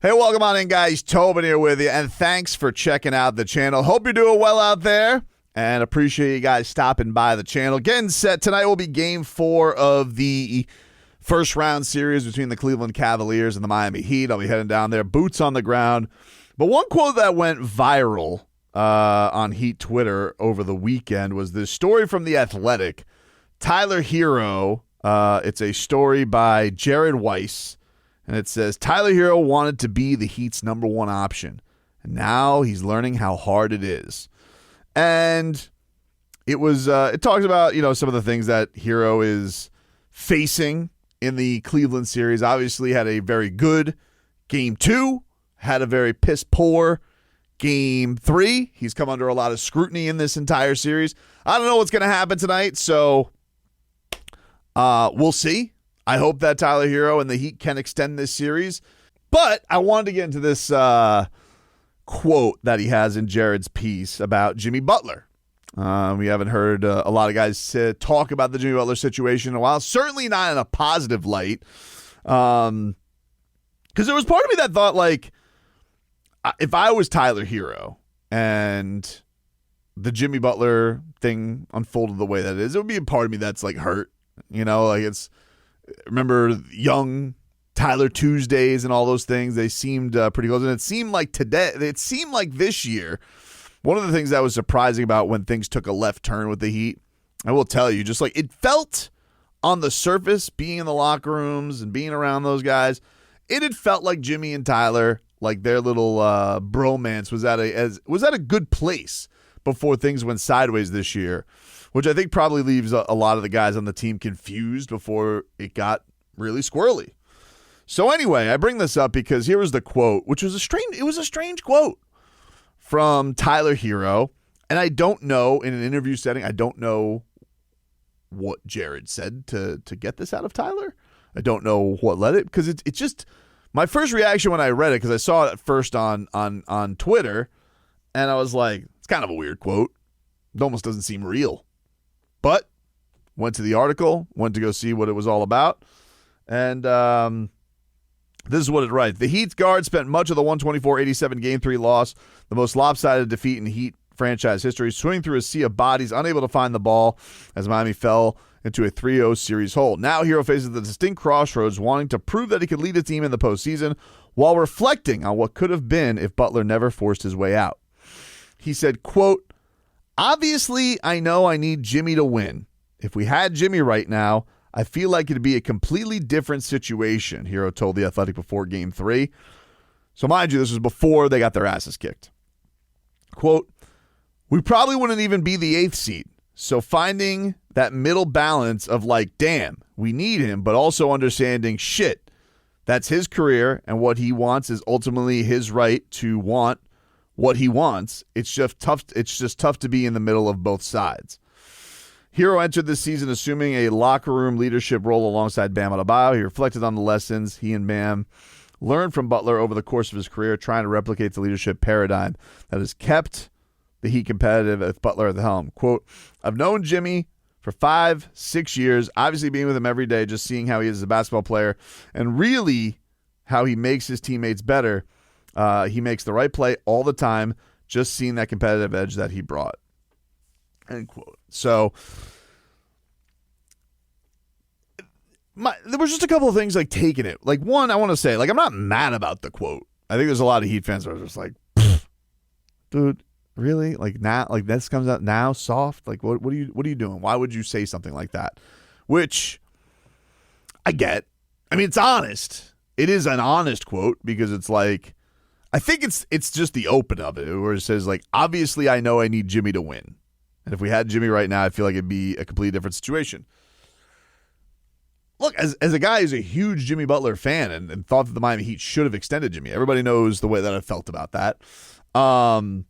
Hey, welcome on in, guys. Tobin here with you, and thanks for checking out the channel. Hope you're doing well out there, and appreciate you guys stopping by the channel. Getting set. Tonight will be Game 4 of the first-round series between the Cleveland Cavaliers and the Miami Heat. I'll be heading down there, boots on the ground. But one quote that went viral on Heat Twitter over the weekend was this story from The Athletic. Tyler Herro, it's a story by Jared Weiss. And it says, Tyler Herro wanted to be the Heat's number one option. And now he's learning how hard it is. And it talks about, some of the things that Herro is facing in the Cleveland series. Obviously had a very good Game 2. Had a very piss poor Game 3. He's come under a lot of scrutiny in this entire series. I don't know what's going to happen tonight, so we'll see. I hope that Tyler Herro and the Heat can extend this series. But I wanted to get into this quote that he has in Jared's piece about Jimmy Butler. We haven't heard a lot of guys talk about the Jimmy Butler situation in a while. Certainly not in a positive light. Because there was part of me that thought, like, if I was Tyler Herro and the Jimmy Butler thing unfolded the way that it is, it would be a part of me that's, like, hurt. Remember young Tyler Tuesdays and all those things? They seemed pretty close. And it seemed like this year, one of the things that was surprising about when things took a left turn with the Heat, I will tell you, just like it felt on the surface, being in the locker rooms and being around those guys, it had felt like Jimmy and Tyler, like their little bromance was at a good place before things went sideways this year, which I think probably leaves a lot of the guys on the team confused before it got really squirrely. So anyway, I bring this up because here was the quote, which was a strange quote from Tyler Herro. And I don't know, in an interview setting, I don't know what Jared said to get this out of Tyler. I don't know what led it, because it's just my first reaction when I read it, because I saw it at first on Twitter, and I was like, it's kind of a weird quote. It almost doesn't seem real. But went to the article, went to go see what it was all about, and this is what it writes. The Heat's guard spent much of the 124-87 Game 3 loss, the most lopsided defeat in Heat franchise history, swimming through a sea of bodies, unable to find the ball as Miami fell into a 3-0 series hole. Now Herro faces the distinct crossroads, wanting to prove that he could lead a team in the postseason while reflecting on what could have been if Butler never forced his way out. He said, quote, "Obviously, I know I need Jimmy to win. If we had Jimmy right now, I feel like it'd be a completely different situation," Herro told The Athletic before Game 3. So mind you, this was before they got their asses kicked. Quote, "We probably wouldn't even be the 8th seed. So finding that middle balance of like, damn, we need him, but also understanding, shit, that's his career and what he wants is ultimately his right to want what he wants. It's just tough to be in the middle of both sides." Herro entered this season assuming a locker room leadership role alongside Bam Adebayo. He reflected on the lessons he and Bam learned from Butler over the course of his career, trying to replicate the leadership paradigm that has kept the Heat competitive with Butler at the helm. Quote, "I've known Jimmy for 5-6 years, obviously being with him every day, just seeing how he is as a basketball player and really how he makes his teammates better. He makes the right play all the time, just seeing that competitive edge that he brought." End quote. So there was just a couple of things like taking it. Like, one, I want to say, like, I'm not mad about the quote. I think there's a lot of Heat fans that are just like, dude, really? Like, now, like, this comes out now, soft? Like, what are you doing? Why would you say something like that? Which I get. I mean, it's honest. It is an honest quote, because it's like, I think it's just the open of it, where it says, like, obviously I know I need Jimmy to win. And if we had Jimmy right now, I feel like it'd be a completely different situation. Look, as a guy who's a huge Jimmy Butler fan and thought that the Miami Heat should have extended Jimmy, everybody knows the way that I felt about that. I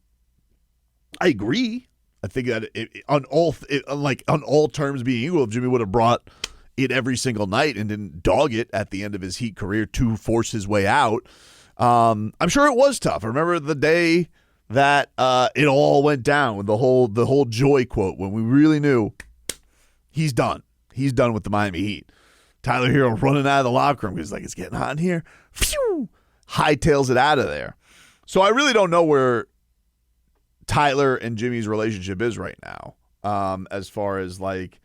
agree. I think that on all terms being equal, if Jimmy would have brought it every single night and didn't dog it at the end of his Heat career to force his way out, I'm sure it was tough. I remember the day that it all went down with the whole joy quote, when we really knew he's done. He's done with the Miami Heat. Tyler Herro running out of the locker room. He's like, it's getting hot in here. Phew! hightails it out of there. So I really don't know where Tyler and Jimmy's relationship is right now. As far as like,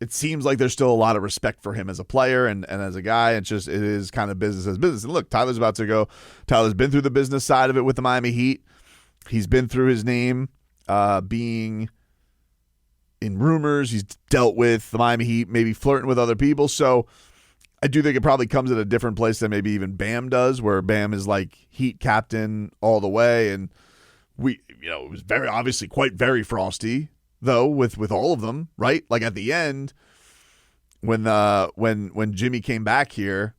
it seems like there's still a lot of respect for him as a player and as a guy. It is kind of business as business. And look, Tyler's about to go. Tyler's been through the business side of it with the Miami Heat. He's been through his name being in rumors. He's dealt with the Miami Heat, maybe flirting with other people. So I do think it probably comes at a different place than maybe even Bam does, where Bam is like Heat captain all the way. And it was very obviously very frosty though with all of them, right? Like at the end when Jimmy came back here,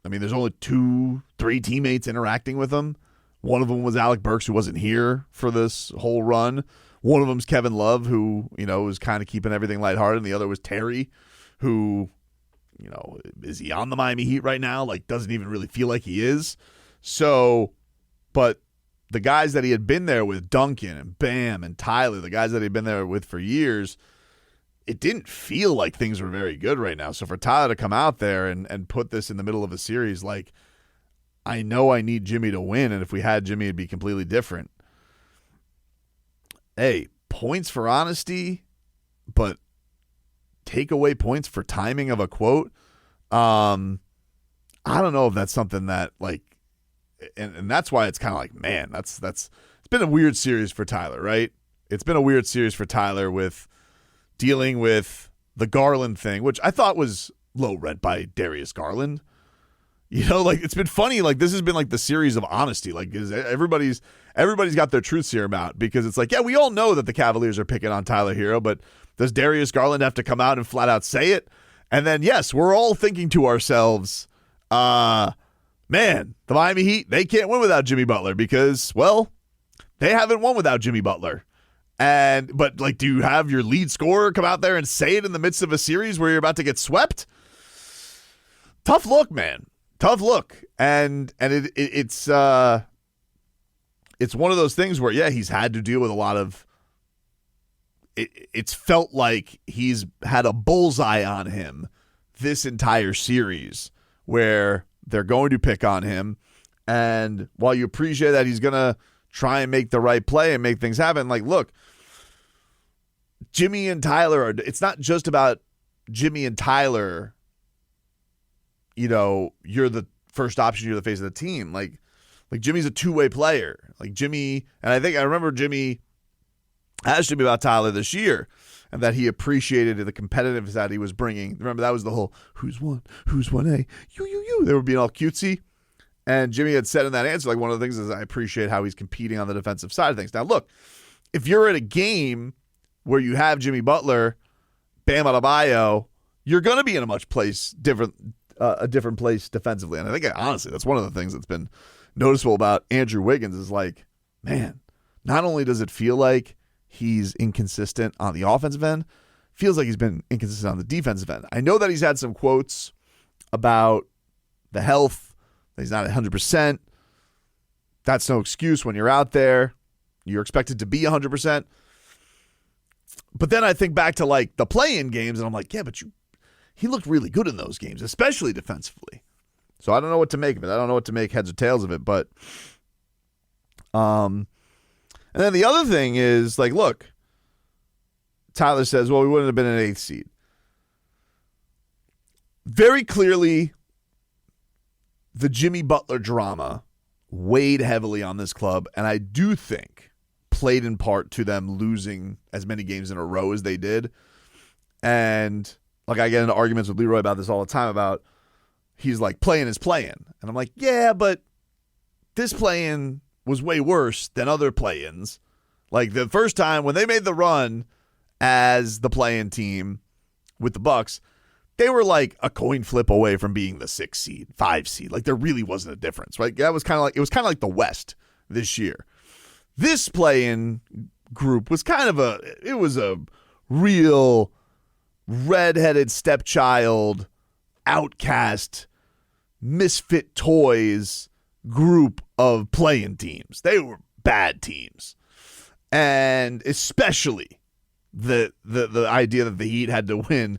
I mean, there's only 2-3 teammates interacting with him. One of them was Alec Burks, who wasn't here for this whole run. One of them's Kevin Love, who, was kind of keeping everything lighthearted. And the other was Terry, who, is he on the Miami Heat right now? Like, doesn't even really feel like he is. So, but the guys that he had been there with, Duncan and Bam and Tyler, the guys that he'd been there with for years, it didn't feel like things were very good right now. So for Tyler to come out there and put this in the middle of a series, like, I know I need Jimmy to win, and if we had Jimmy, it'd be completely different. Hey, points for honesty, but take away points for timing of a quote. I don't know if that's something that, like, and that's why it's kind of like, man, it's been a weird series for Tyler, right? It's been a weird series for Tyler with dealing with the Garland thing, which I thought was low rent by Darius Garland. Like, it's been funny. Like, this has been like the series of honesty. Like, everybody's got their truth serum out, because it's like, yeah, we all know that the Cavaliers are picking on Tyler Herro, but does Darius Garland have to come out and flat out say it? And then, yes, we're all thinking to ourselves, man, the Miami Heat, they can't win without Jimmy Butler because, well, they haven't won without Jimmy Butler. But like, do you have your lead scorer come out there and say it in the midst of a series where you're about to get swept? Tough look, man. Tough look. And it's one of those things where, yeah, he's had to deal with a lot of, it's felt like he's had a bullseye on him this entire series where they're going to pick on him. And while you appreciate that he's going to try and make the right play and make things happen, like, look, Jimmy and Tyler it's not just about Jimmy and Tyler, you're the first option, you're the face of the team. Like Jimmy's a two-way player. Like Jimmy, and I remember Jimmy asked Jimmy about Tyler this year, and that he appreciated the competitiveness that he was bringing. Remember, that was the whole, who's 1A, you. They were being all cutesy. And Jimmy had said in that answer, like, one of the things is, I appreciate how he's competing on the defensive side of things. Now, look, if you're at a game where you have Jimmy Butler, Bam Adebayo, you're going to be in a different place defensively. And I think, honestly, that's one of the things that's been noticeable about Andrew Wiggins is, like, man, not only does it feel like he's inconsistent on the offensive end, feels like he's been inconsistent on the defensive end. I know that he's had some quotes about the health, that he's not 100%. That's no excuse when you're out there. You're expected to be 100%. But then I think back to, like, the play-in games, and I'm like, yeah, but he looked really good in those games, especially defensively. So I don't know what to make of it. I don't know what to make heads or tails of it. But and then the other thing is, like, look, Tyler says, well, we wouldn't have been an 8th seed. Very clearly, the Jimmy Butler drama weighed heavily on this club, and I do think played in part to them losing as many games in a row as they did. And, like, I get into arguments with Leroy about this all the time about, he's like, playing is playing. And I'm like, yeah, but this play-in was way worse than other play-ins. Like, the first time when they made the run as the play-in team with the Bucks, they were like a coin flip away from being the 6th seed, 5 seed. Like, there really wasn't a difference, right? That was kind of like, it was kind of like the West this year. This play-in group was kind of it was a real redheaded stepchild, outcast, misfit toys group of play-in teams. They were bad teams. And especially the idea that the Heat had to win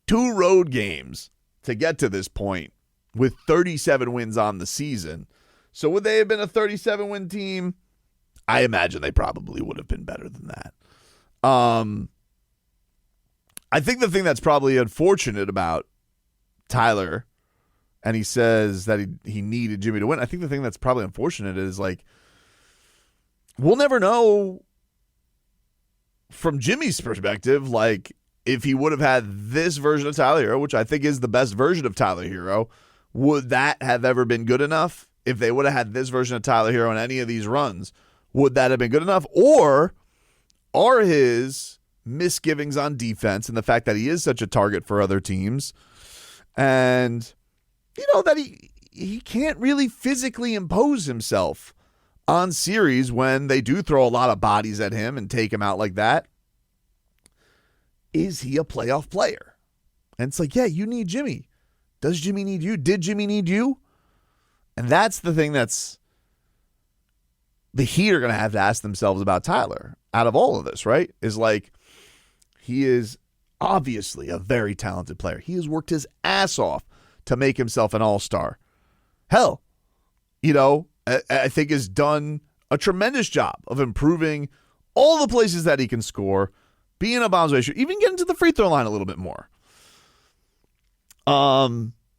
2 road games to get to this point with 37 wins on the season. So would they have been a 37-win team? I imagine they probably would have been better than that. I think the thing that's probably unfortunate about Tyler, and he says that he needed Jimmy to win, I think the thing that's probably unfortunate is, like, we'll never know from Jimmy's perspective, like, if he would have had this version of Tyler Herro, which I think is the best version of Tyler Herro, would that have ever been good enough? If they would have had this version of Tyler Herro in any of these runs, would that have been good enough? Or are his misgivings on defense and the fact that he is such a target for other teams, and, you know, that he can't really physically impose himself on series when they do throw a lot of bodies at him and take him out like that? Is he a playoff player? And it's like, yeah, you need Jimmy. Does Jimmy need you? Did Jimmy need you? And that's the thing that's the Heat are going to have to ask themselves about Tyler out of all of this, right? Is like, he is obviously a very talented player. He has worked his ass off to make himself an all-star. Hell, you know, I think has done a tremendous job of improving all the places that he can score, being a bombs ratio, even getting to the free throw line a little bit more.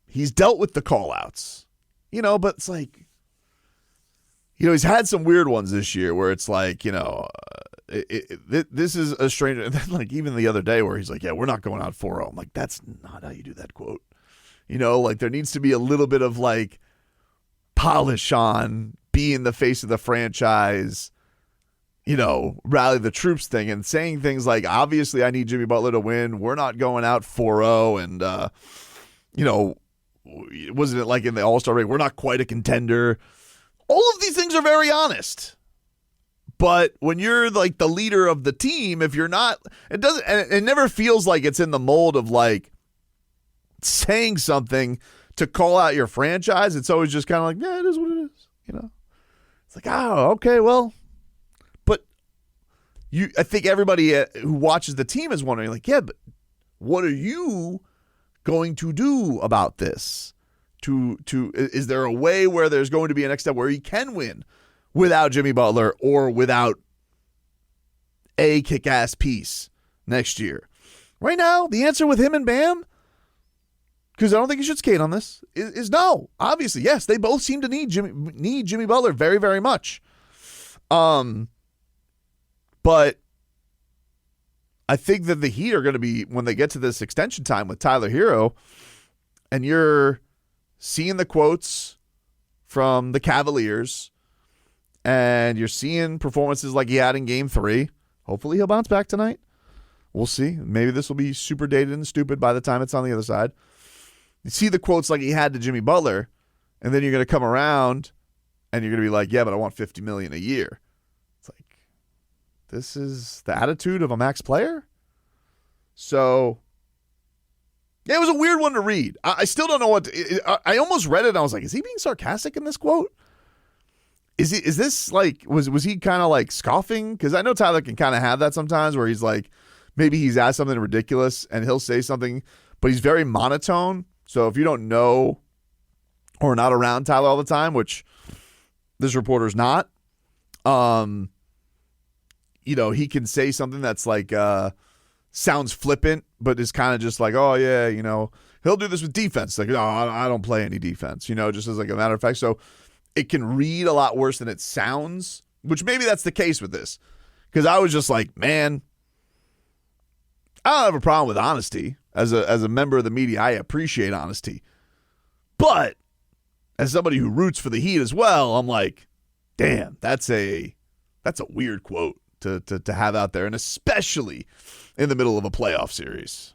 He's dealt with the call-outs, you know, but it's like, you know, he's had some weird ones this year where it's like, you know, this is a stranger. And then, like, even the other day where he's like, yeah, we're not going out 4-0. I'm like, that's not how you do that quote. You know, like, there needs to be a little bit of, like, polish on being the face of the franchise, you know, rally the troops thing, and saying things like, obviously I need Jimmy Butler to win. We're not going out 4-0. And, you know, wasn't it like in the All-Star break, we're not quite a contender. All of these things are very honest. But when you're like the leader of the team, if you're not, it never feels like it's in the mold of like saying something to call out your franchise. It's always just kind of like, yeah, it is what it is. You know, it's like, oh, okay, well, but I think everybody who watches the team is wondering, like, yeah, but what are you going to do about this? Is there a way where there's going to be a next step where he can win without Jimmy Butler or without a kick-ass piece next year? Right now, the answer with him and Bam, because I don't think you should skate on this, is no. Obviously, yes, they both seem to need Jimmy Butler very, very much. But I think that the Heat are going to be, when they get to this extension time with Tyler Herro, and you're seeing the quotes from the Cavaliers, and you're seeing performances like he had in Game 3. Hopefully he'll bounce back tonight. We'll see. Maybe this will be super dated and stupid by the time it's on the other side. You see the quotes like he had to Jimmy Butler, and then you're going to come around and you're going to be like, yeah, but I want $50 million a year. It's like, this is the attitude of a max player? So, yeah, it was a weird one to read. I still don't know what I almost read it and I was like, is he being sarcastic in this quote? Is this like, was he kind of like scoffing? Because I know Tyler can kind of have that sometimes where he's like, maybe he's asked something ridiculous and he'll say something, but he's very monotone. So if you don't know or not around Tyler all the time, which this reporter's not, you know, he can say something that's like, sounds flippant, but is kind of just like, oh yeah, you know, he'll do this with defense. Like, no, I don't play any defense, you know, just as like a matter of fact. So it can read a lot worse than it sounds, which maybe that's the case with this. Because I was just like, man, I don't have a problem with honesty. As a member of the media, I appreciate honesty. But as somebody who roots for the Heat as well, I'm like, damn, that's a weird quote to have out there, and especially in the middle of a playoff series.